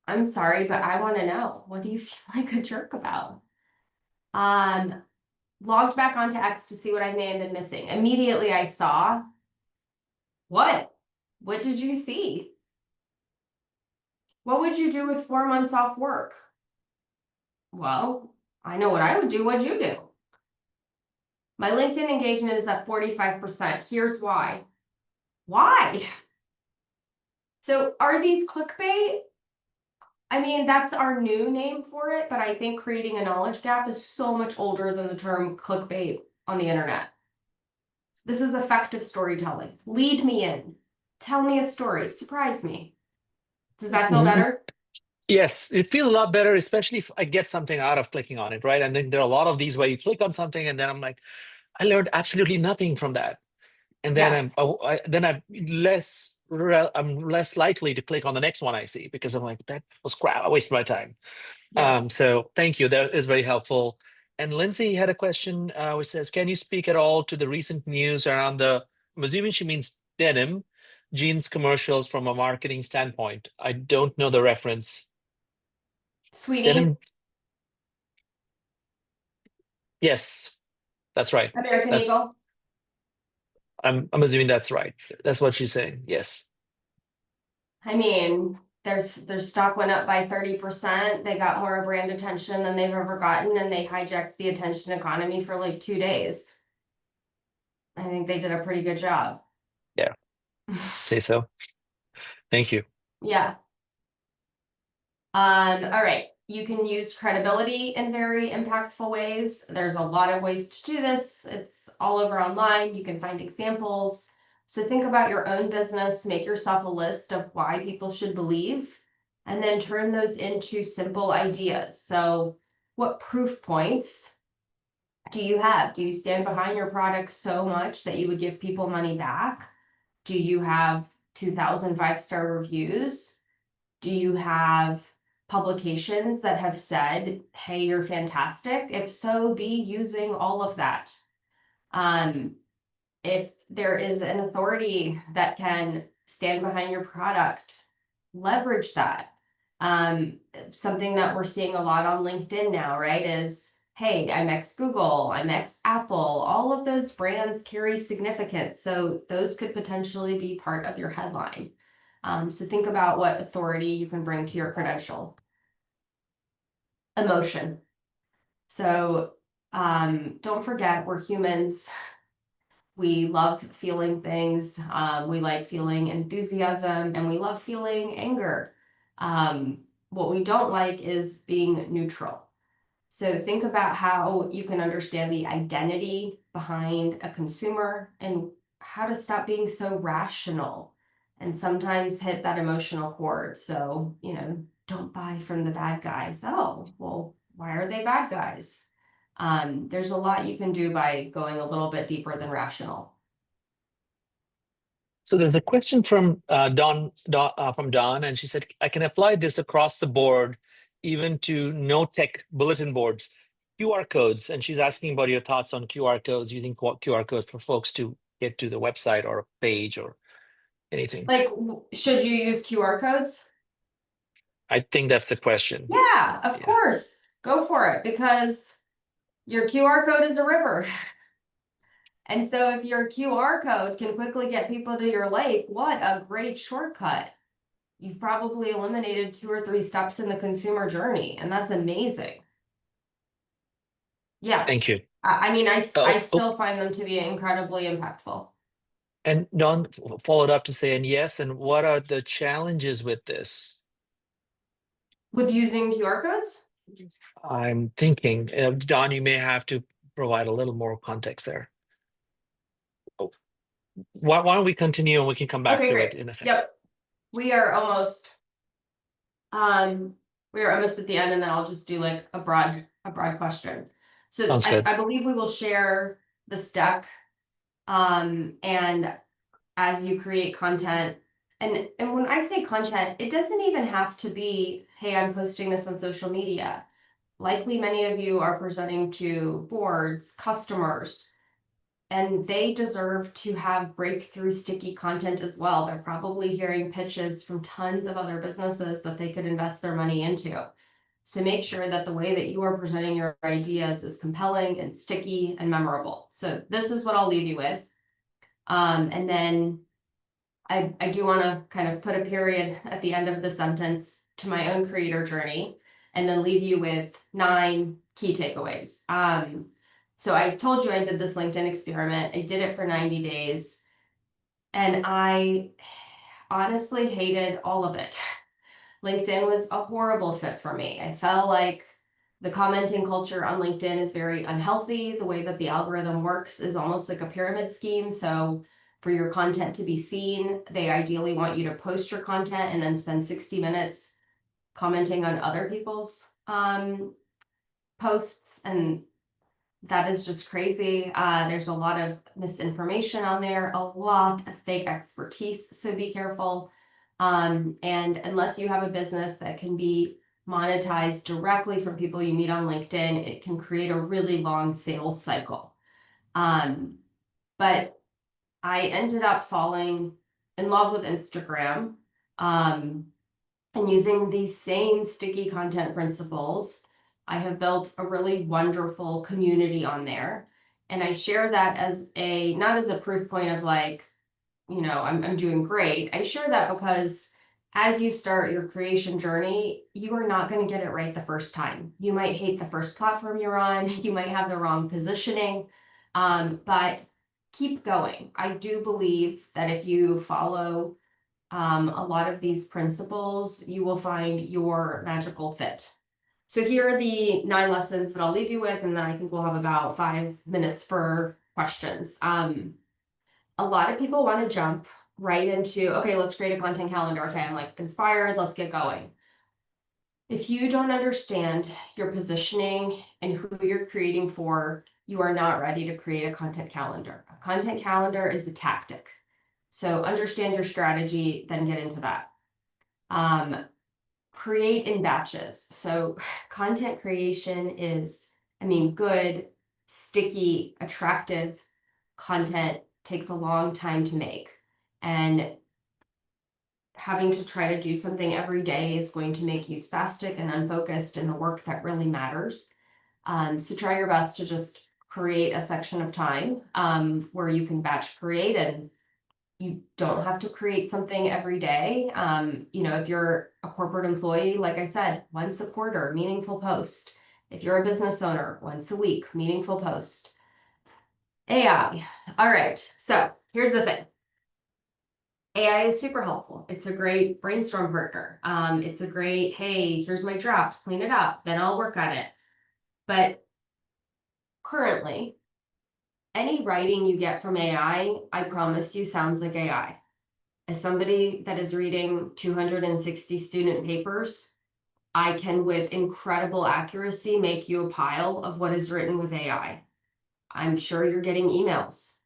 I'm sorry, but I want to know, what do you feel like a jerk about? Logged back onto X to see what I may have been missing. Immediately I saw, what? What did you see? What would you do with 4 months off work? Well, I know what I would do. What'd you do? My LinkedIn engagement is at 45%. Here's why. Why? So are these clickbait? I mean, that's our new name for it, but I think creating a knowledge gap is so much older than the term clickbait on the internet. This is effective storytelling. Lead me in. Tell me a story. Surprise me. Does that feel better? Yes, it feels a lot better, especially if I get something out of clicking on it, right? And then there are a lot of these where you click on something and then I'm like, I learned absolutely nothing from that. And then Yes. I'm less likely to click on the next one I see because I'm like, that was crap. I wasted my time. Yes. So thank you. That is very helpful. And Lindsay had a question which says, can you speak at all to the recent news around I'm assuming she means denim, jeans commercials from a marketing standpoint? I don't know the reference. Sweeney, Denim, yes, that's right. American That's Eagle. I'm assuming that's right. That's what she's saying. Yes. I mean, their stock went up by 30%. They got more brand attention than they've ever gotten, and they hijacked the attention economy for like 2 days. I think they did a pretty good job. Yeah, say so. Thank you. Yeah. All right. You can use credibility in very impactful ways. There's a lot of ways to do this. It's all over online. You can find examples. So think about your own business, make yourself a list of why people should believe, and then turn those into simple ideas. So what proof points do you have? Do you stand behind your product so much that you would give people money back? Do you have 2,000 5-star reviews? Do you have publications that have said, hey, you're fantastic? If so, be using all of that. If there is an authority that can stand behind your product, leverage that. Something that we're seeing a lot on LinkedIn now, right, is, hey, I'm ex Google, I'm ex Apple. All of those brands carry significance. So those could potentially be part of your headline. So think about what authority you can bring to your credential. Emotion. So don't forget, we're humans. We love feeling things. We like feeling enthusiasm and we love feeling anger. What we don't like is being neutral. So think about how you can understand the identity behind a consumer and how to stop being so rational and sometimes hit that emotional chord. So, don't buy from the bad guys. Oh, well, why are they bad guys? There's a lot you can do by going a little bit deeper than rational. So there's a question from Don, and she said, I can apply this across the board, even to no tech bulletin boards, QR codes. And she's asking about your thoughts on QR codes, using QR codes for folks to get to the website or a page or anything. Like, should you use QR codes? I think that's the question. Yeah, of Yeah. course. Go for it, because your QR code is a river. And so if your QR code can quickly get people to your lake, what a great shortcut. You've probably eliminated 2 or 3 steps in the consumer journey, and that's amazing. Yeah, Thank you. I mean, I Oh, still find them to be incredibly impactful. and Don followed up to say, and yes, and what are the challenges with this? With using QR codes? I'm thinking, Don, you may have to provide a little more context there. Oh, why don't we continue and we can come back Okay, to it great. in a second. Yep. We are almost at the end, and then I'll just do like a broad question. So Sounds good. I believe we will share this deck. And as you create content, and when I say content, it doesn't even have to be, hey, I'm posting this on social media. Likely many of you are presenting to boards, customers, and they deserve to have breakthrough sticky content as well. They're probably hearing pitches from tons of other businesses that they could invest their money into. So make sure that the way that you are presenting your ideas is compelling and sticky and memorable. So this is what I'll leave you with. And then I do want to kind of put a period at the end of the sentence to my own creator journey, and then leave you with 9 key takeaways. So I told you I did this LinkedIn experiment. I did it for 90 days, and I honestly hated all of it. LinkedIn was a horrible fit for me. I felt like the commenting culture on LinkedIn is very unhealthy. The way that the algorithm works is almost like a pyramid scheme. So for your content to be seen, they ideally want you to post your content and then spend 60 minutes commenting on other people's posts. And that is just crazy. There's a lot of misinformation on there, a lot of fake expertise. So be careful. And unless you have a business that can be monetized directly from people you meet on LinkedIn, it can create a really long sales cycle. But I ended up falling in love with Instagram, and using these same sticky content principles. I have built a really wonderful community on there. And I share that as not as a proof point of like, I'm doing great. I share that because as you start your creation journey, you are not going to get it right the first time. You might hate the first platform you're on. You might have the wrong positioning, but keep going. I do believe that if you follow a lot of these principles, you will find your magical fit. So here are the 9 lessons that I'll leave you with, and then I think we'll have about 5 minutes for questions. A lot of people want to jump right into, okay, let's create a content calendar. Okay, I'm like inspired, let's get going. If you don't understand your positioning and who you're creating for, you are not ready to create a content calendar. A content calendar is a tactic. So understand your strategy, then get into that. Create in batches. So content creation is, good, sticky, attractive content takes a long time to make. And having to try to do something every day is going to make you spastic and unfocused in the work that really matters. So try your best to just create a section of time where you can batch create, and you don't have to create something every day. If you're a corporate employee, like I said, once a quarter, meaningful post. If you're a business owner, once a week, meaningful post. AI. All right. So here's the thing. AI is super helpful. It's a great brainstorm partner. It's a great, hey, here's my draft, clean it up, then I'll work on it. But currently, any writing you get from AI, I promise you, sounds like AI. As somebody that is reading 260 student papers, I can, with incredible accuracy, make you a pile of what is written with AI. I'm sure you're getting emails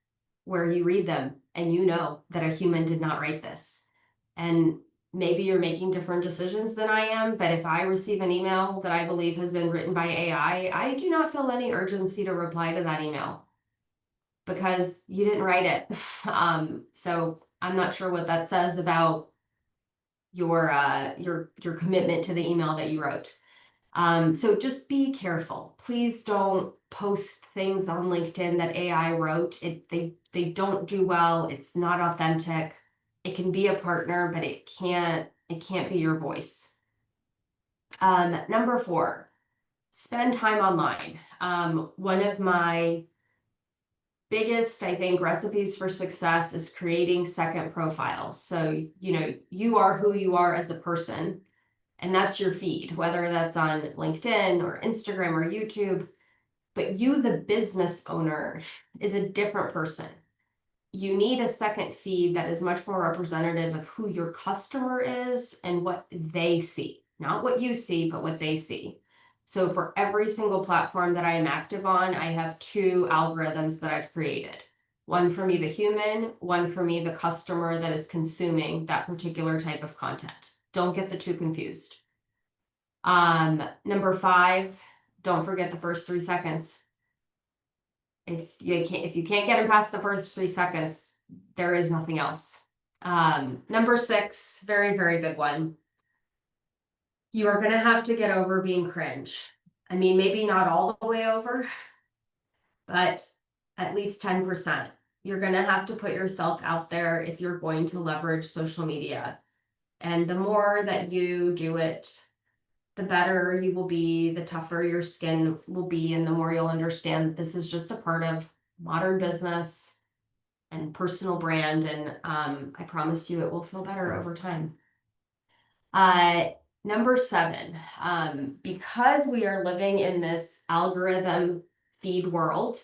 where you read them and you know that a human did not write this. And maybe you're making different decisions than I am, but if I receive an email that I believe has been written by AI, I do not feel any urgency to reply to that email because you didn't write it. So I'm not sure what that says about your commitment to the email that you wrote. So just be careful. Please don't post things on LinkedIn that AI wrote. They don't do well. It's not authentic. It can be a partner, but it can't be your voice. Number 4, spend time online. One of my biggest, I think, recipes for success is creating second profiles. So, you are who you are as a person, and that's your feed, whether that's on LinkedIn or Instagram or YouTube. But you, the business owner, is a different person. You need a second feed that is much more representative of who your customer is and what they see. Not what you see, but what they see. So for every single platform that I am active on, I have 2 algorithms that I've created. One for me, the human, one for me, the customer that is consuming that particular type of content. Don't get the 2 confused. Number 5, don't forget the first 3 seconds. If you can't get them past the first 3 seconds, there is nothing else. Number 6, very, very big one. You are gonna have to get over being cringe. I mean, maybe not all the way over, but at least 10%. You're gonna have to put yourself out there if you're going to leverage social media. And the more that you do it, the better you will be, the tougher your skin will be, and the more you'll understand that this is just a part of modern business and personal brand. And I promise you it will feel better over time. Number 7, because we are living in this algorithm feed world,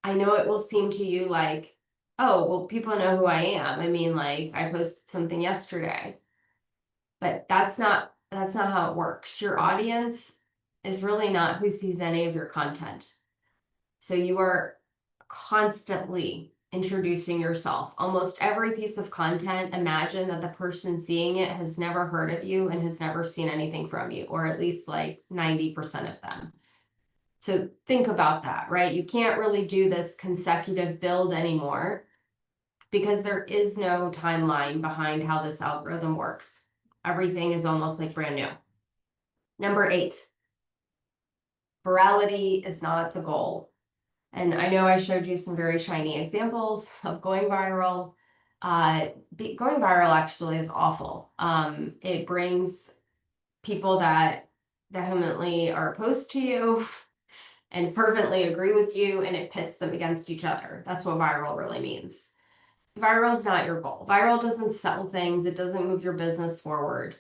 I know it will seem to you like, oh, well, people know who I am. I mean, like, I posted something yesterday. But that's not how it works. Your audience is really not who sees any of your content. So you are constantly introducing yourself. Almost every piece of content, imagine that the person seeing it has never heard of you and has never seen anything from you, or at least like 90% of them. So think about that, right? You can't really do this consecutive build anymore because there is no timeline behind how this algorithm works. Everything is almost like brand new. Number 8, virality is not the goal. And I know I showed you some very shiny examples of going viral. Going viral actually is awful. It brings people that vehemently are opposed to you and fervently agree with you, and it pits them against each other. That's what viral really means. Viral is not your goal. Viral doesn't sell things. It doesn't move your business forward.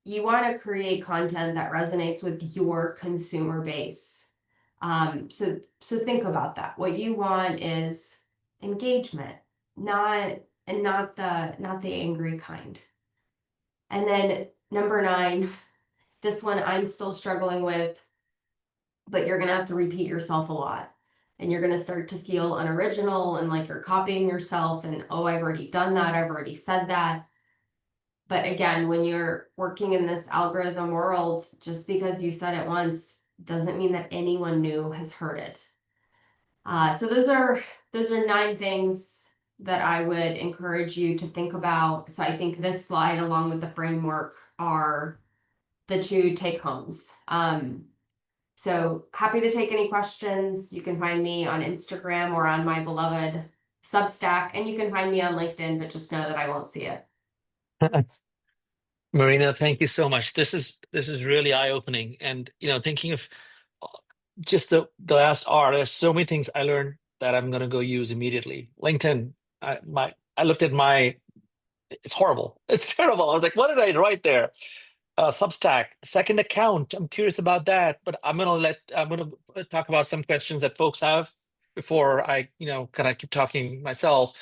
You want to create content that resonates with your consumer base. So think about that. What you want is engagement, not the angry kind. And then number 9, this one I'm still struggling with, but you're gonna have to repeat yourself a lot. And you're gonna start to feel unoriginal and like you're copying yourself and, oh, I've already done that, I've already said that. But again, when you're working in this algorithm world, just because you said it once doesn't mean that anyone new has heard it. So those are 9 things that I would encourage you to think about. So I think this slide, along with the framework, are the 2 take homes. So happy to take any questions. You can find me on Instagram or on my beloved Substack, and you can find me on LinkedIn, but just know that I won't see it. Marina, thank you so much. This is really eye-opening. And thinking of just the last hour, there's so many things I learned that I'm gonna go use immediately. LinkedIn, I looked at it's horrible. It's terrible. I was like, what did I write there? Substack, second account. I'm curious about that, but I'm gonna talk about some questions that folks have before I, kind of keep talking myself.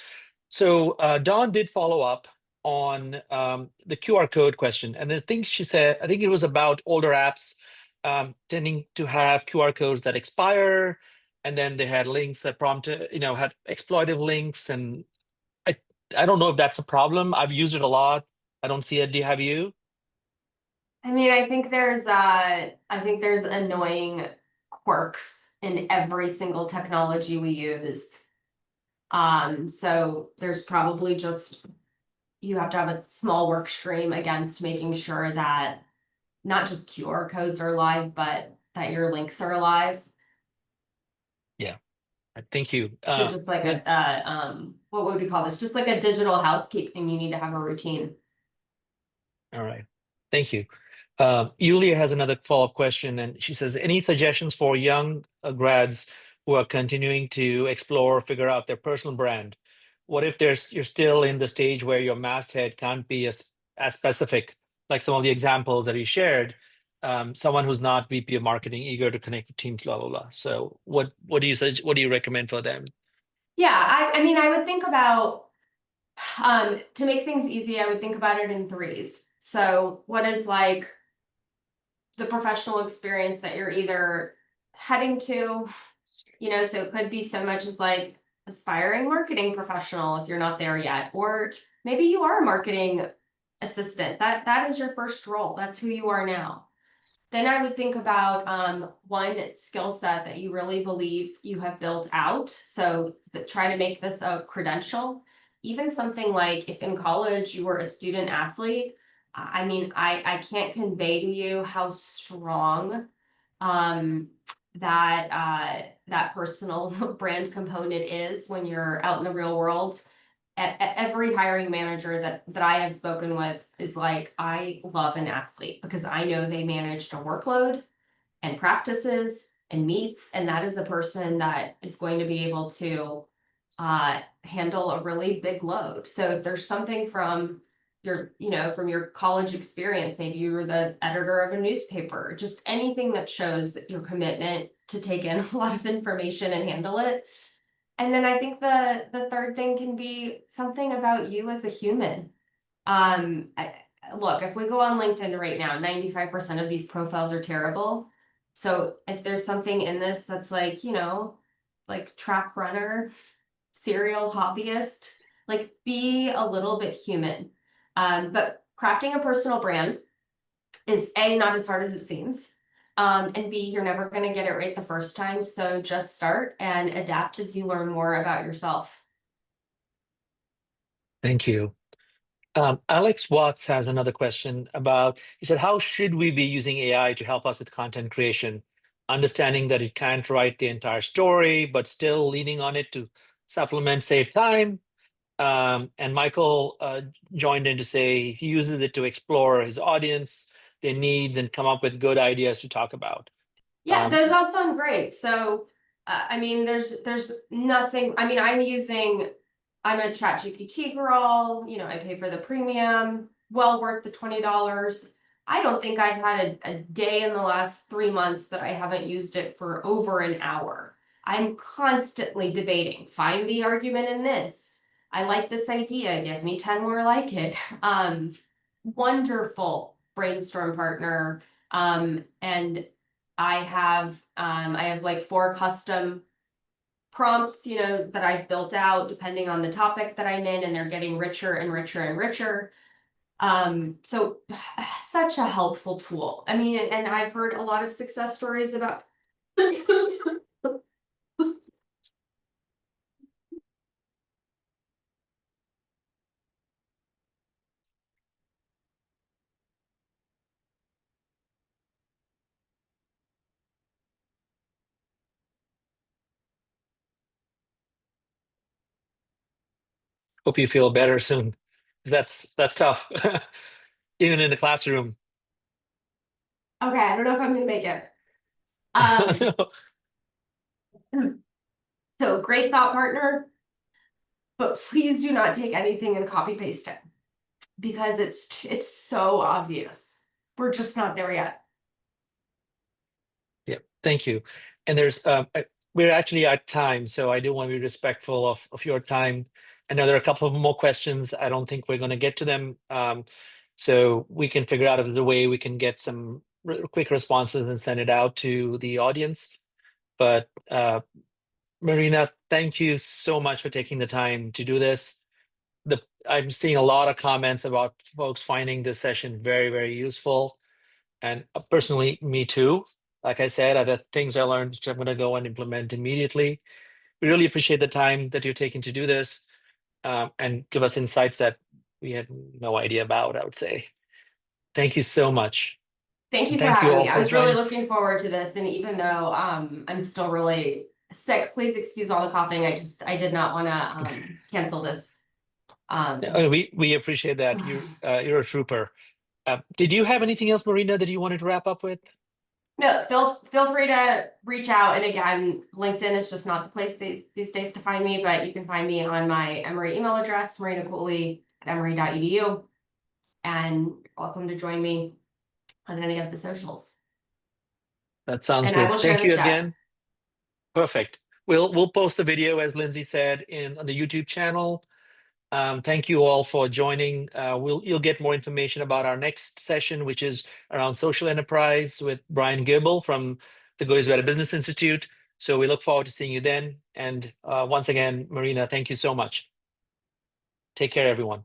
So Dawn did follow up on the QR code question, and I think she said, I think it was about older apps tending to have QR codes that expire, and then they had links that prompted, had exploitive links, and I don't know if that's a problem. I've used it a lot. I don't see it. Do you have you? I mean, I think there's annoying quirks in every single technology we use. So there's probably just, you have to have a small work stream against making sure that not just QR codes are live, but that your links are alive. Yeah, thank you. So just like what would we call this? Just like a digital housekeeping, you need to have a routine. All right, thank you. Yulia has another follow-up question, and she says, any suggestions for young grads who are continuing to explore, figure out their personal brand? What if you're still in the stage where your masthead can't be as specific, like some of the examples that you shared? Someone who's not VP of marketing, eager to connect with teams, blah blah blah. So what do you recommend for them? Yeah, I mean, I would think about, to make things easy, I would think about it in 3s. So what is like the professional experience that you're either heading to, so it could be so much as like aspiring marketing professional if you're not there yet, or maybe you are a marketing assistant. That is your first role. That's who you are now. Then I would think about one skill set that you really believe you have built out. So try to make this a credential. Even something like if in college you were a student athlete, I mean, I can't convey to you how strong that personal brand component is when you're out in the real world. Every hiring manager that I have spoken with is like, I love an athlete because I know they managed a workload and practices and meets, and that is a person that is going to be able to handle a really big load. So if there's something from from your college experience, maybe you were the editor of a newspaper, just anything that shows that your commitment to take in a lot of information and handle it. And then I think the third thing can be something about you as a human. Look, if we go on LinkedIn right now, 95% of these profiles are terrible. So if there's something in this that's like, like track runner, serial hobbyist, like be a little bit human. But crafting a personal brand is A, not as hard as it seems. And B, you're never going to get it right the first time. So just start and adapt as you learn more about yourself. Thank you. Alex Watts has another question about, he said, how should we be using AI to help us with content creation? Understanding that it can't write the entire story, but still leaning on it to supplement, save time. And Michael joined in to say he uses it to explore his audience, their needs, and come up with good ideas to talk about. Yeah, those all sound great. So, I mean, there's nothing. I mean, I'm a ChatGPT girl. I pay for the premium. Well worth the $20. I don't think I've had a day in the last 3 months that I haven't used it for over an hour. I'm constantly debating. Find the argument in this. I like this idea. Give me 10 more like it. Wonderful brainstorm partner. And I have like 4 custom prompts, that I've built out depending on the topic that I'm in, and they're getting richer and richer and richer. So such a helpful tool. I mean, and I've heard a lot of success stories about Hope you feel better soon. That's tough, even in the classroom. Okay, I don't know if I'm gonna make it. Um, so great thought partner, but please do not take anything and copy paste it because it's so obvious. We're just not there yet. Yeah, thank you. And we're actually at time, so I do want to be respectful of your time. I know there are a couple of more questions. I don't think we're going to get to them. So we can figure out the way we can get some quick responses and send it out to the audience. But Marina, thank you so much for taking the time to do this. I'm seeing a lot of comments about folks finding this session very, very useful. And personally, me too. Like I said, the things I learned, which I'm going to go and implement immediately. We really appreciate the time that you're taking to do this, and give us insights that we had no idea about, I would say. Thank you so much. Thank you And for thank you having all me. I for was really joining. looking forward to this, and even though I'm still really sick, please excuse all the coughing. I did not want to cancel this. We appreciate that. You're a trooper. Did you have anything else, Marina, that you wanted to wrap up with? No, feel free to reach out. And again, LinkedIn is just not the place these days to find me, but you can find me on my Emory email address, Marina Cooley at emory.edu. And you're welcome to join me on any of the socials. That sounds And I good. will share Thank this you deck. again. Perfect. We'll post the video, as Lindsay said, on the YouTube channel. Thank you all for joining. You'll get more information about our next session, which is around social enterprise with Brian Gibble from the Goes Better Business Institute. So we look forward to seeing you then. And once again, Marina, thank you so much. Take care, everyone.